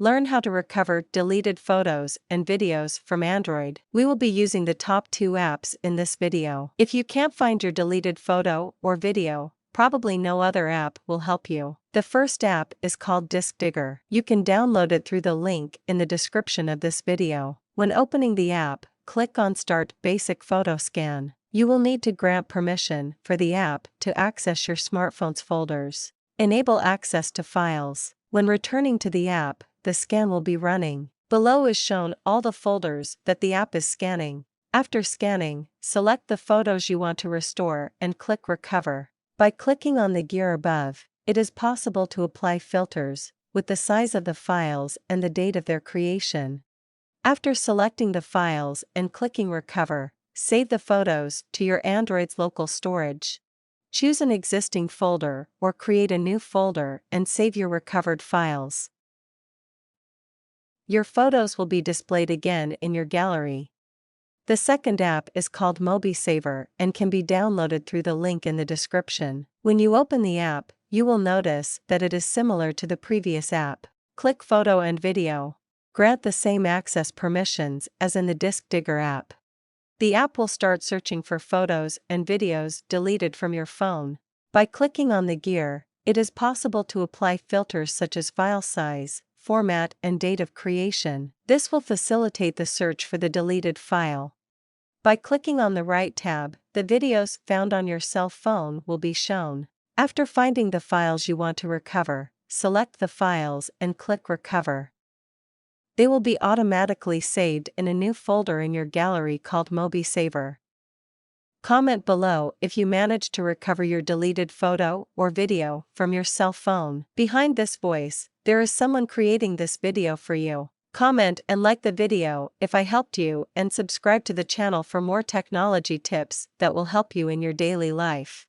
Learn how to recover deleted photos and videos from Android. We will be using the top 2 apps in this video. If you can't find your deleted photo or video, probably no other app will help you. The first app is called Disk Digger. You can download it through the link in the description of this video. When opening the app, click on Start Basic Photo Scan. You will need to grant permission for the app to access your smartphone's folders. Enable access to files. When returning to the app, the scan will be running. Below is shown all the folders that the app is scanning. After scanning, select the photos you want to restore and click Recover. By clicking on the gear above, it is possible to apply filters with the size of the files and the date of their creation. After selecting the files and clicking Recover, save the photos to your Android's local storage. Choose an existing folder or create a new folder and save your recovered files. Your photos will be displayed again in your gallery. The second app is called Mobisaver and can be downloaded through the link in the description. When you open the app, you will notice that it is similar to the previous app. Click Photo and Video. Grant the same access permissions as in the Disk Digger app. The app will start searching for photos and videos deleted from your phone. By clicking on the gear, it is possible to apply filters such as file size, format, and date of creation. This will facilitate the search for the deleted file. By clicking on the right tab, the videos found on your cell phone will be shown. After finding the files you want to recover, select the files and click Recover. They will be automatically saved in a new folder in your gallery called Mobisaver. Comment below if you managed to recover your deleted photo or video from your cell phone. Behind this voice, there is someone creating this video for you. Comment and like the video if I helped you, and subscribe to the channel for more technology tips that will help you in your daily life.